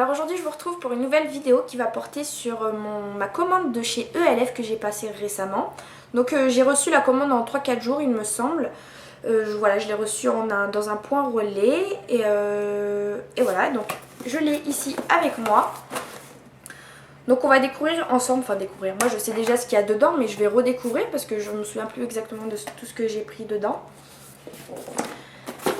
Alors aujourd'hui je vous retrouve pour une nouvelle vidéo qui va porter sur ma commande de chez ELF que j'ai passée récemment. Donc j'ai reçu la commande en 3-4 jours il me semble. Voilà, je l'ai reçue dans un point relais et voilà, donc je l'ai ici avec moi. Donc on va découvrir ensemble, enfin découvrir, moi je sais déjà ce qu'il y a dedans mais je vais redécouvrir parce que je ne me souviens plus exactement de tout ce que j'ai pris dedans.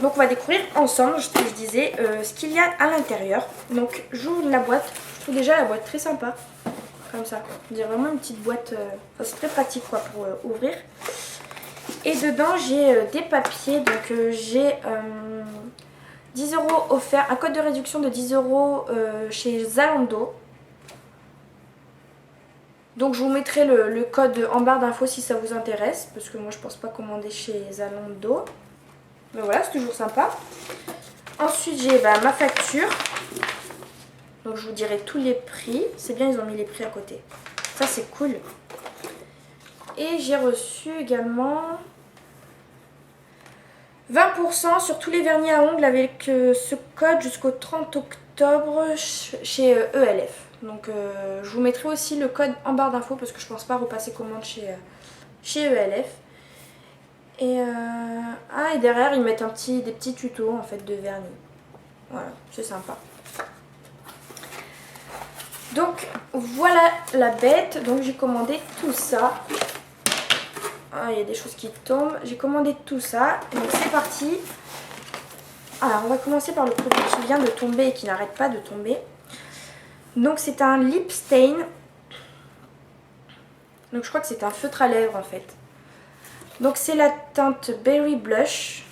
Donc on va découvrir ensemble, je disais, ce qu'il y a à l'intérieur. Donc j'ouvre la boîte, je trouve déjà la boîte très sympa, comme ça. On dirait vraiment une petite boîte, enfin c'est très pratique quoi pour ouvrir. Et dedans j'ai des papiers, donc j'ai 10 € offert, un code de réduction de 10 € chez Zalando. Donc je vous mettrai le code en barre d'infos si ça vous intéresse, parce que moi je pense pas commander chez Zalando. Mais voilà, c'est toujours sympa. Ensuite j'ai ma facture. Donc je vous dirai tous les prix. C'est bien, ils ont mis les prix à côté. Ça c'est cool. Et j'ai reçu également 20% sur tous les vernis à ongles avec ce code jusqu'au 30 octobre chez ELF. Donc je vous mettrai aussi le code en barre d'infos parce que je pense pas repasser commande chez ELF. Et derrière ils mettent des petits tutos en fait de vernis. Voilà, c'est sympa. Donc voilà la bête. Donc j'ai commandé tout ça. Ah, il y a des choses qui tombent. J'ai commandé tout ça. Donc c'est parti. Alors on va commencer par le produit qui vient de tomber et qui n'arrête pas de tomber. Donc c'est un lip stain. Donc je crois que c'est un feutre à lèvres en fait. Donc c'est la teinte Berry Blush.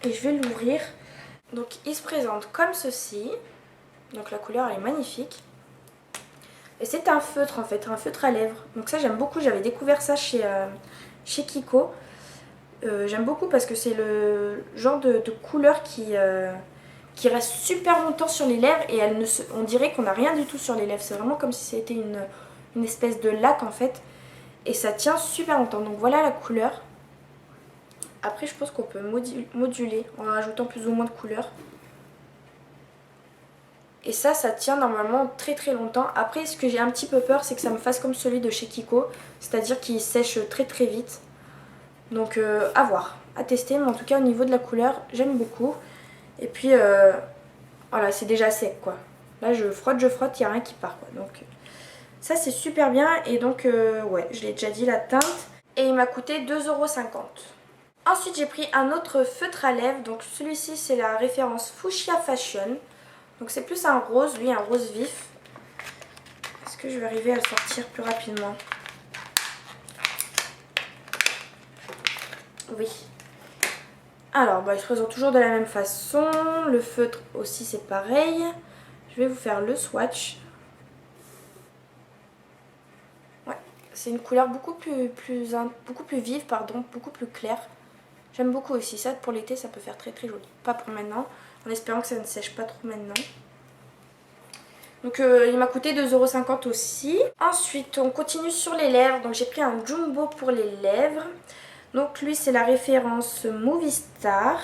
Et je vais l'ouvrir. Donc il se présente comme ceci. Donc la couleur elle est magnifique. Et c'est un feutre en fait, un feutre à lèvres. Donc ça j'aime beaucoup, j'avais découvert ça chez Kiko. J'aime beaucoup parce que c'est le genre de couleur qui reste super longtemps sur les lèvres. Et on dirait qu'on n'a rien du tout sur les lèvres. C'est vraiment comme si c'était une espèce de laque en fait. Et ça tient super longtemps. Donc voilà la couleur. Après je pense qu'on peut moduler en rajoutant plus ou moins de couleurs. Et ça tient normalement très très longtemps. Après ce que j'ai un petit peu peur c'est que ça me fasse comme celui de chez Kiko. C'est-à-dire qu'il sèche très très vite. Donc à voir, à tester. Mais en tout cas au niveau de la couleur j'aime beaucoup. Et puis voilà, c'est déjà sec quoi. Là je frotte, il n'y a rien qui part quoi. Donc ça c'est super bien. Et donc ouais, je l'ai déjà dit, la teinte. Et il m'a coûté 2,50 €. Ensuite j'ai pris un autre feutre à lèvres. Donc celui-ci c'est la référence Fuchsia Fashion. Donc c'est plus un rose, lui un rose vif. Est-ce que je vais arriver à le sortir plus rapidement? Oui. Alors il se présente toujours de la même façon. Le feutre aussi c'est pareil. Je vais vous faire le swatch. Ouais, c'est une couleur beaucoup plus vive, pardon, beaucoup plus claire. J'aime beaucoup aussi. Ça pour l'été ça peut faire très très joli. Pas pour maintenant, en espérant que ça ne sèche pas trop maintenant. Donc il m'a coûté 2,50 € aussi. Ensuite on continue sur les lèvres. Donc j'ai pris un jumbo pour les lèvres. Donc lui c'est la référence Movie Star.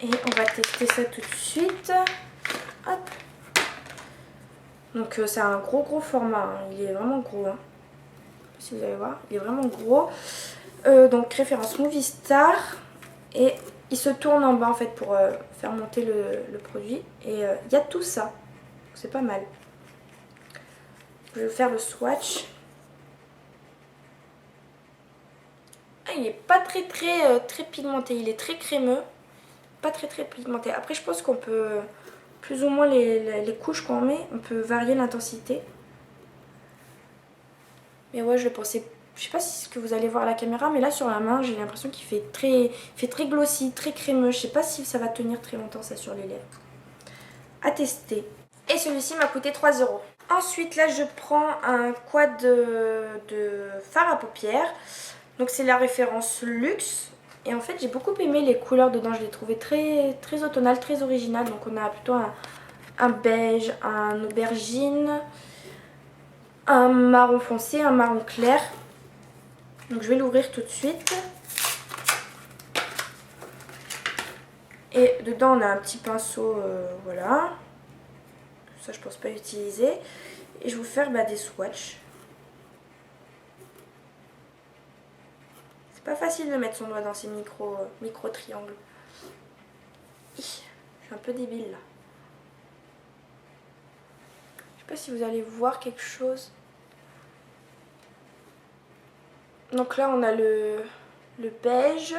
Et on va tester ça tout de suite. Hop. Donc c'est un gros format, hein. Il est vraiment gros. Hein. Je sais pas si vous allez voir, il est vraiment gros. Donc référence Movie Star. Et il se tourne en bas en fait pour faire monter le produit. Et il y a tout ça. C'est pas mal. Je vais faire le swatch. Ah, il est pas très pigmenté. Il est très crémeux. Pas très pigmenté. Après je pense qu'on peut, plus ou moins les couches qu'on met, on peut varier l'intensité. Mais ouais, je pensais, je sais pas si ce que vous allez voir à la caméra, mais là sur la main j'ai l'impression qu'il fait très glossy, très crémeux. Je sais pas si ça va tenir très longtemps ça sur les lèvres. À tester. Et celui-ci m'a coûté 3 €. Ensuite là je prends un quad de fard à paupières. Donc c'est la référence Luxe. Et en fait j'ai beaucoup aimé les couleurs dedans, je les trouvais très automnales, très originales. Donc on a plutôt un beige, un aubergine, un marron foncé, un marron clair. Donc je vais l'ouvrir tout de suite. Et dedans on a un petit pinceau, voilà. Ça je pense pas utiliser. Et je vais vous faire des swatchs. C'est pas facile de mettre son doigt dans ces micro triangles. Je suis un peu débile là. Je sais pas si vous allez voir quelque chose. Donc là on a le beige.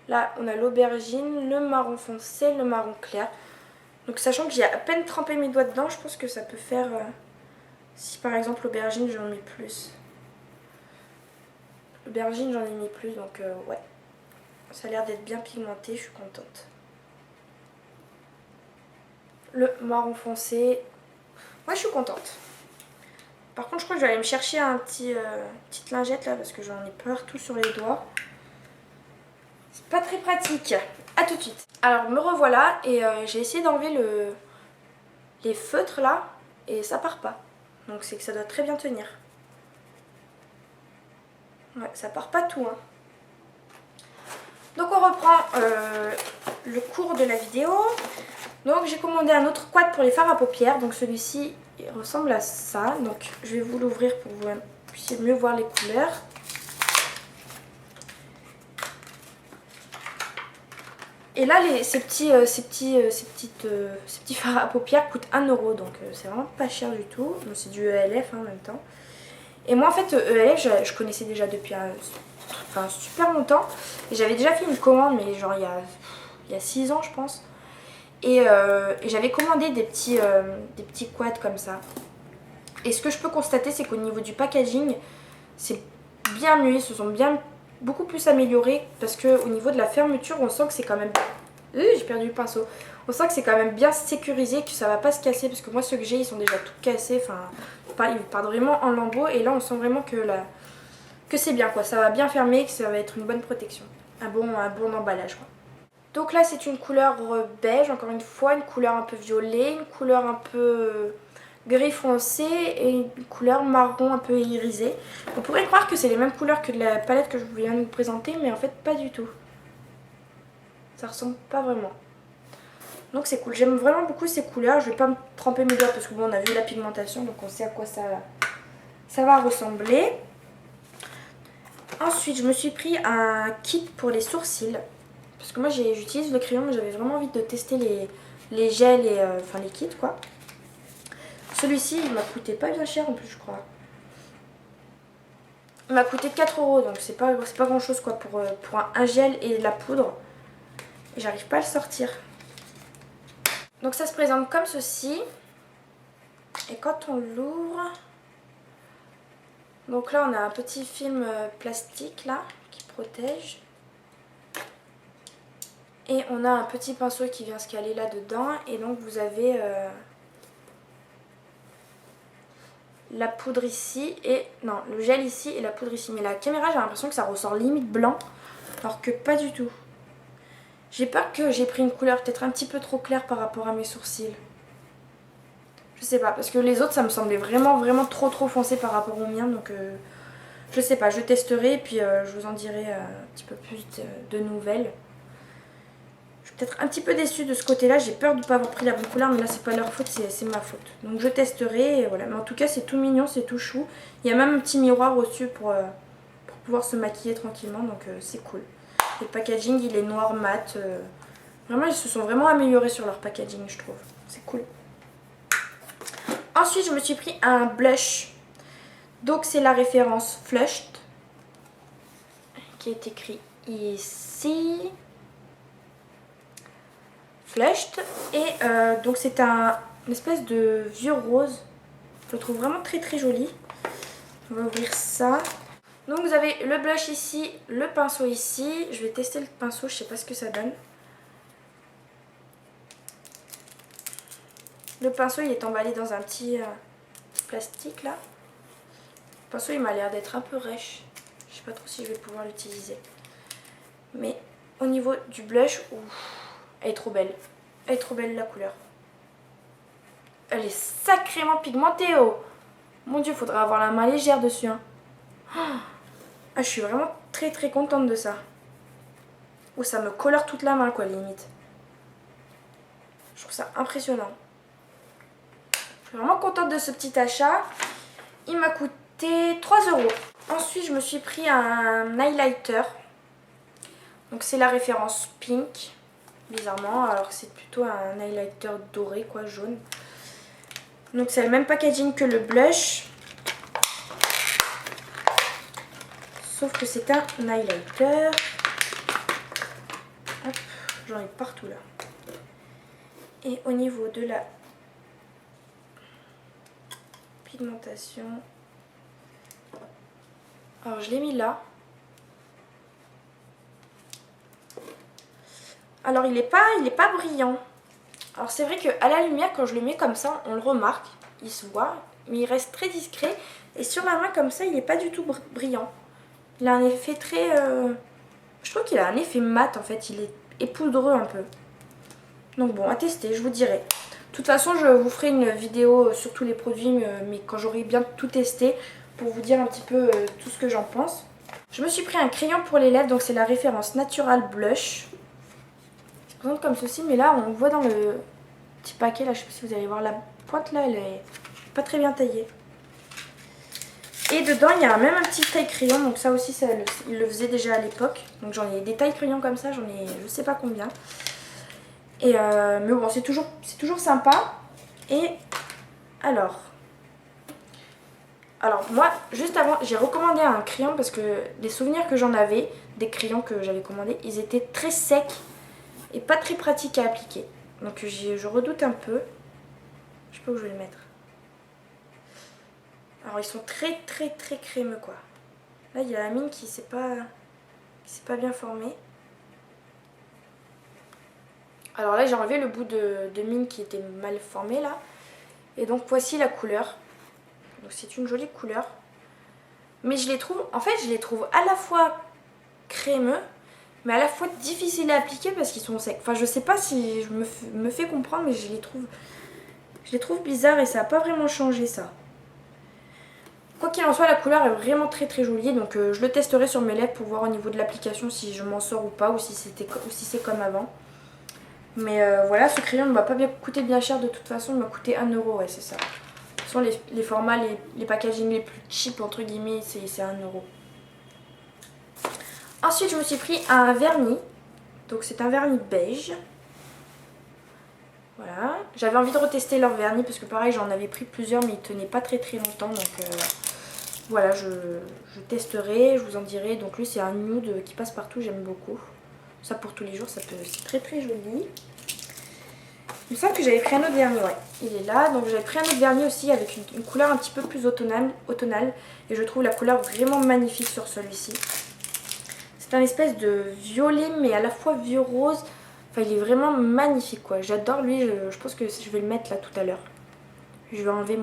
Là on a l'aubergine, le marron foncé, le marron clair. Donc sachant que j'ai à peine trempé mes doigts dedans, je pense que ça peut faire... si par exemple l'aubergine j'en mets plus. L'aubergine j'en ai mis plus, donc ouais. Ça a l'air d'être bien pigmenté, je suis contente. Le marron foncé, moi je suis contente. Par contre je crois que je vais aller me chercher petite lingette là parce que j'en ai partout sur les doigts. C'est pas très pratique. A tout de suite. Alors me revoilà et j'ai essayé d'enlever les feutres là et ça part pas. Donc c'est que ça doit très bien tenir. Ouais, ça part pas tout hein. Donc on reprend le cours de la vidéo. Donc j'ai commandé un autre quad pour les fards à paupières. Donc celui-ci il ressemble à ça. Donc je vais vous l'ouvrir pour que vous puissiez mieux voir les couleurs. Et là ces petits fards à paupières coûtent 1 €. Donc c'est vraiment pas cher du tout. C'est du ELF en même temps. Et moi en fait ELF je connaissais déjà depuis super longtemps. Et j'avais déjà fait une commande mais genre il y a 6 ans je pense. Et j'avais commandé des petits quads comme ça. Et ce que je peux constater c'est qu'au niveau du packaging c'est bien mieux, ils se sont beaucoup plus améliorés. Parce qu'au niveau de la fermeture on sent que c'est quand même... j'ai perdu le pinceau. On sent que c'est quand même bien sécurisé, que ça va pas se casser. Parce que moi ceux que j'ai ils sont déjà tout cassés. Enfin ils partent vraiment en lambeaux. Et là on sent vraiment que c'est bien quoi. Ça va bien fermer, que ça va être une bonne protection. Un bon emballage quoi. Donc là c'est une couleur beige, encore une fois, une couleur un peu violet, une couleur un peu gris foncé et une couleur marron un peu irisé. On pourrait croire que c'est les mêmes couleurs que de la palette que je viens de vous présenter, mais en fait pas du tout. Ça ressemble pas vraiment. Donc c'est cool, j'aime vraiment beaucoup ces couleurs. Je vais pas me tremper mes doigts parce que bon on a vu la pigmentation donc on sait à quoi ça va ressembler. Ensuite je me suis pris un kit pour les sourcils. Parce que moi j'utilise le crayon mais j'avais vraiment envie de tester les gels et les kits quoi. Celui-ci il m'a coûté pas bien cher en plus je crois. Il m'a coûté 4 € donc c'est pas grand chose quoi pour un gel et de la poudre. Et j'arrive pas à le sortir. Donc ça se présente comme ceci. Et quand on l'ouvre... Donc là on a un petit film plastique là qui protège. Et on a un petit pinceau qui vient se caler là-dedans. Et donc vous avez la poudre ici et... Non, le gel ici et la poudre ici. Mais la caméra, j'ai l'impression que ça ressort limite blanc. Alors que pas du tout. J'ai peur que j'ai pris une couleur peut-être un petit peu trop claire par rapport à mes sourcils. Je sais pas, parce que les autres ça me semblait vraiment trop foncé par rapport aux miens. Donc je sais pas, je testerai et puis je vous en dirai un petit peu plus de nouvelles. Je suis peut-être un petit peu déçue de ce côté-là, j'ai peur de ne pas avoir pris la bonne couleur, mais là c'est pas leur faute, c'est ma faute. Donc je testerai et voilà, mais en tout cas c'est tout mignon, c'est tout chou. Il y a même un petit miroir au-dessus pour pouvoir se maquiller tranquillement, donc c'est cool. Le packaging il est noir mat, vraiment ils se sont vraiment améliorés sur leur packaging je trouve, c'est cool. Ensuite je me suis pris un blush, donc c'est la référence Flushed, qui est écrit ici. Flushed et donc c'est une espèce de vieux rose. Je le trouve vraiment très joli. On va ouvrir ça. Donc vous avez le blush ici, le pinceau ici. Je vais tester le pinceau, je sais pas ce que ça donne. Le pinceau il est emballé dans un petit plastique là. Le pinceau il m'a l'air d'être un peu rêche. Je sais pas trop si je vais pouvoir l'utiliser. Mais au niveau du blush, ouf. Elle est trop belle. Elle est trop belle la couleur. Elle est sacrément pigmentée oh. Mon dieu, faudrait avoir la main légère dessus hein. Ah, je suis vraiment très contente de ça. Oh, ça me colore toute la main quoi limite. Je trouve ça impressionnant. Je suis vraiment contente de ce petit achat. Il m'a coûté 3 €. Ensuite, je me suis pris un highlighter. Donc c'est la référence Pink, bizarrement, alors que c'est plutôt un highlighter doré, quoi, jaune. Donc c'est le même packaging que le blush. Sauf que c'est un highlighter. Hop, j'en ai partout là. Et au niveau de la pigmentation, alors je l'ai mis là. Alors il est pas brillant. Alors c'est vrai qu'à la lumière, quand je le mets comme ça, on le remarque, il se voit, mais il reste très discret. Et sur la main comme ça, il n'est pas du tout brillant. Il a un effet très... Je trouve qu'il a un effet mat en fait, il est époudreux un peu. Donc bon, à tester, je vous dirai. De toute façon, je vous ferai une vidéo sur tous les produits, mais quand j'aurai bien tout testé, pour vous dire un petit peu tout ce que j'en pense. Je me suis pris un crayon pour les lèvres, donc c'est la référence Natural Blush. Il se présente comme ceci, mais là on voit dans le petit paquet, là je sais pas si vous allez voir la pointe là, elle est pas très bien taillée. Et dedans il y a même un petit taille crayon, donc ça aussi il le faisait déjà à l'époque. Donc j'en ai des tailles crayons comme ça, j'en ai je sais pas combien. Et mais bon, c'est toujours sympa. Et alors moi, juste avant, j'ai recommandé un crayon parce que les souvenirs que j'en avais, des crayons que j'avais commandés, ils étaient très secs et pas très pratiques à appliquer. Donc je redoute un peu. Je sais pas où je vais le mettre. Alors ils sont très crémeux quoi. Là il y a la mine qui s'est pas bien formée. Alors là j'ai enlevé le bout de mine qui était mal formé là. Et donc voici la couleur. Donc c'est une jolie couleur. Mais je les trouve à la fois crémeux, mais à la fois difficiles à appliquer parce qu'ils sont secs. Enfin je sais pas si je me fais comprendre, mais je les trouve bizarres et ça n'a pas vraiment changé ça. Quoi qu'il en soit, la couleur est vraiment très jolie, donc je le testerai sur mes lèvres pour voir au niveau de l'application si je m'en sors ou pas, ou si c'est comme avant. Mais voilà, ce crayon ne m'a pas coûté bien cher de toute façon, il m'a coûté 1 €, ouais c'est ça. De toute façon les formats, les packaging les plus cheap entre guillemets, c'est 1 €. Ensuite je me suis pris un vernis, donc c'est un vernis beige. Voilà, j'avais envie de retester leur vernis parce que pareil j'en avais pris plusieurs mais ils tenaient pas très longtemps, donc voilà, je testerai, je vous en dirai. Donc lui c'est un nude qui passe partout, j'aime beaucoup. Ça pour tous les jours, c'est très joli. Il me semble que j'avais pris un autre vernis, ouais, il est là. Donc j'avais pris un autre vernis aussi avec une couleur un petit peu plus automnale. Et je trouve la couleur vraiment magnifique sur celui-ci. C'est un espèce de violet mais à la fois vieux rose. Enfin il est vraiment magnifique quoi, j'adore lui, je pense que je vais le mettre là tout à l'heure. Je vais enlever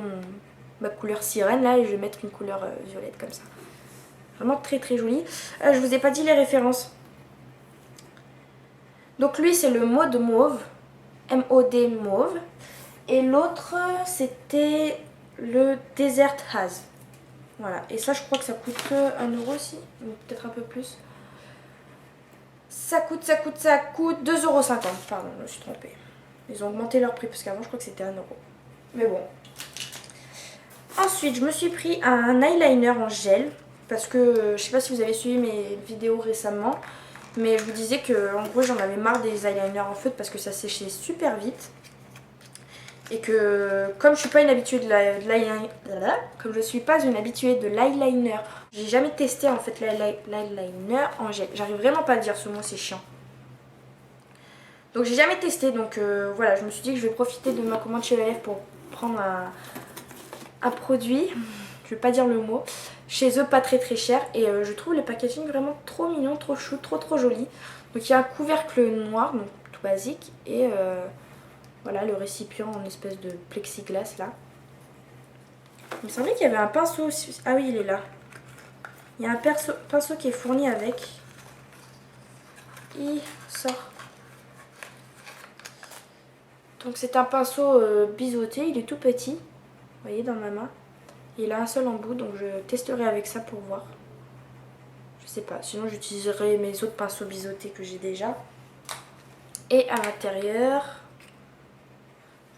ma couleur sirène là et je vais mettre une couleur violette comme ça. Vraiment très joli. Je vous ai pas dit les références. Donc lui c'est le Maude Mauve, M-O-D Mauve. Et l'autre c'était le Desert Haze. Voilà, et ça je crois que ça coûte 1 € aussi, ou peut-être un peu plus. Ça coûte 2,50 €, pardon, je me suis trompée. Ils ont augmenté leur prix parce qu'avant je crois que c'était 1 €. Mais bon. Ensuite, je me suis pris un eyeliner en gel parce que je sais pas si vous avez suivi mes vidéos récemment, mais je vous disais que en gros j'en avais marre des eyeliners en feutre parce que ça séchait super vite. Et que comme je suis pas une habituée de l'eyeliner, j'ai jamais testé en fait l'eyeliner en gel. J'arrive vraiment pas à dire ce mot, c'est chiant. Donc j'ai jamais testé, donc voilà, je me suis dit que je vais profiter de ma commande chez Lèvres pour prendre un produit, je vais pas dire le mot, chez eux pas très cher. Et je trouve le packaging vraiment trop mignon, trop chou, trop joli. Donc il y a un couvercle noir, donc tout basique, et voilà le récipient en espèce de plexiglas là. Il me semblait qu'il y avait un pinceau aussi. Ah oui, il est là. Il y a un pinceau qui est fourni avec. Il sort. Donc c'est un pinceau biseauté, il est tout petit. Vous voyez dans ma main. Il a un seul embout, donc je testerai avec ça pour voir. Je sais pas, sinon j'utiliserai mes autres pinceaux biseautés que j'ai déjà. Et à l'intérieur,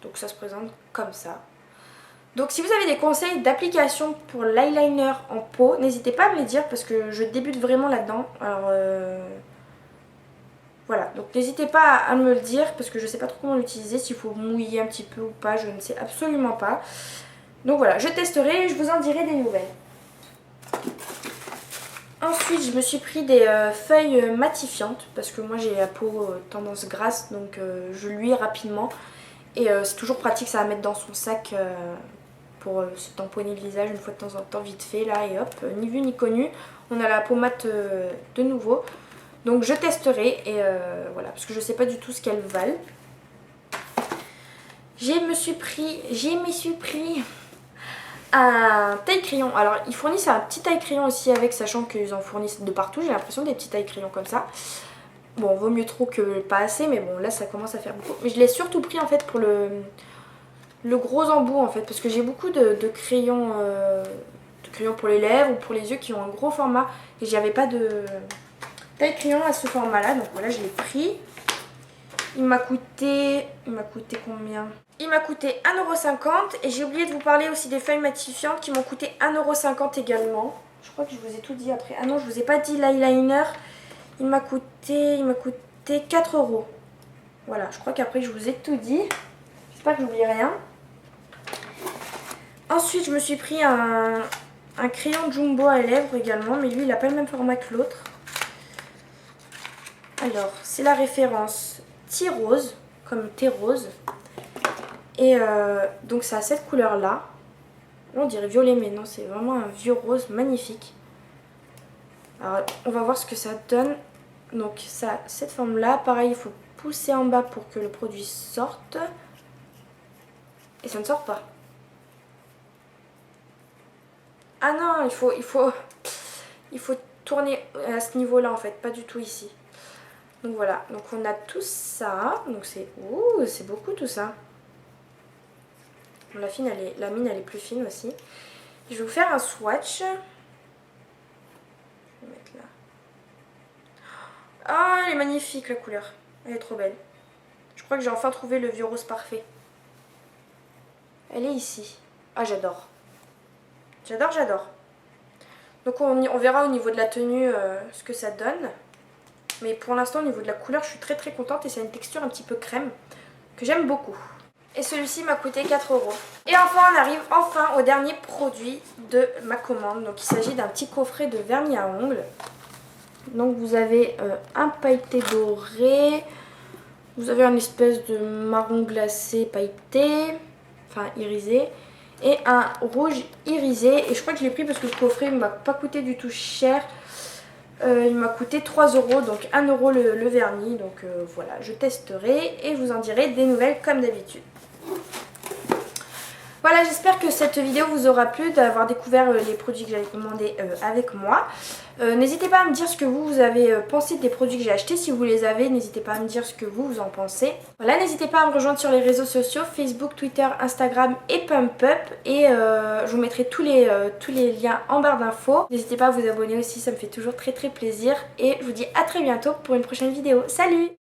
Donc ça se présente comme ça. Donc si vous avez des conseils d'application pour l'eyeliner en peau, n'hésitez pas à me les dire parce que je débute vraiment là-dedans. Alors voilà, donc n'hésitez pas à me le dire parce que je ne sais pas trop comment l'utiliser, s'il faut mouiller un petit peu ou pas, je ne sais absolument pas. Donc voilà, je testerai et je vous en dirai des nouvelles. Ensuite, je me suis pris des feuilles matifiantes parce que moi j'ai la peau tendance grasse, donc je luis rapidement. Et c'est toujours pratique, ça à mettre dans son sac pour se tamponner le visage une fois de temps en temps, vite fait, là et hop, ni vu ni connu. On a la peau mate de nouveau. Donc je testerai et voilà, parce que je sais pas du tout ce qu'elles valent. Je me suis pris un taille-crayon. Alors ils fournissent un petit taille-crayon aussi avec, sachant qu'ils en fournissent de partout. J'ai l'impression des petits taille-crayons comme ça. Bon, vaut mieux trop que pas assez, mais bon là ça commence à faire beaucoup. Mais je l'ai surtout pris en fait pour le gros embout en fait, parce que j'ai beaucoup de crayons pour les lèvres ou pour les yeux qui ont un gros format. Et j'avais pas de taille-crayon à ce format là, donc voilà je l'ai pris. Il m'a coûté combien? Il m'a coûté 1,50 € et j'ai oublié de vous parler aussi des feuilles matifiantes qui m'ont coûté 1,50 € également. Je crois que je vous ai tout dit après. Ah non, je vous ai pas dit l'eyeliner. Il m'a coûté 4 €. Voilà, je crois qu'après je vous ai tout dit. J'espère que j'oublie rien. Ensuite, je me suis pris un crayon Jumbo à lèvres également, mais lui il n'a pas le même format que l'autre. Alors, c'est la référence Thé Rose, comme thé rose. Et donc ça a cette couleur là. On dirait violet, mais non, c'est vraiment un vieux rose magnifique. Alors on va voir ce que ça donne. Donc ça a cette forme là. Pareil, il faut pousser en bas pour que le produit sorte. Et ça ne sort pas. Ah non, il faut tourner à ce niveau là en fait, pas du tout ici. Donc voilà, donc on a tout ça. Donc c'est beaucoup tout ça. Bon, la mine elle est plus fine aussi. Je vais vous faire un swatch. Je vais mettre là. Ah, elle est magnifique la couleur. Elle est trop belle. Je crois que j'ai enfin trouvé le vieux rose parfait. Elle est ici. Ah, j'adore. J'adore, j'adore. Donc on verra au niveau de la tenue ce que ça donne. Mais pour l'instant au niveau de la couleur je suis très très contente et c'est une texture un petit peu crème que j'aime beaucoup. Et celui-ci m'a coûté 4 €. Et enfin on arrive au dernier produit de ma commande. Donc il s'agit d'un petit coffret de vernis à ongles. Donc vous avez un pailleté doré. Vous avez un espèce de marron glacé pailleté. Enfin irisé. Et un rouge irisé. Et je crois que je l'ai pris parce que le coffret ne m'a pas coûté du tout cher. Il m'a coûté 3 €, donc 1 € le vernis. Donc voilà, je testerai et je vous en dirai des nouvelles comme d'habitude. Voilà, j'espère que cette vidéo vous aura plu, d'avoir découvert les produits que j'avais commandés avec moi. N'hésitez pas à me dire ce que vous avez pensé des produits que j'ai achetés. Si vous les avez, n'hésitez pas à me dire ce que vous en pensez. Voilà, n'hésitez pas à me rejoindre sur les réseaux sociaux, Facebook, Twitter, Instagram et Pump Up. Et je vous mettrai tous les liens en barre d'infos. N'hésitez pas à vous abonner aussi, ça me fait toujours très très plaisir. Et je vous dis à très bientôt pour une prochaine vidéo. Salut!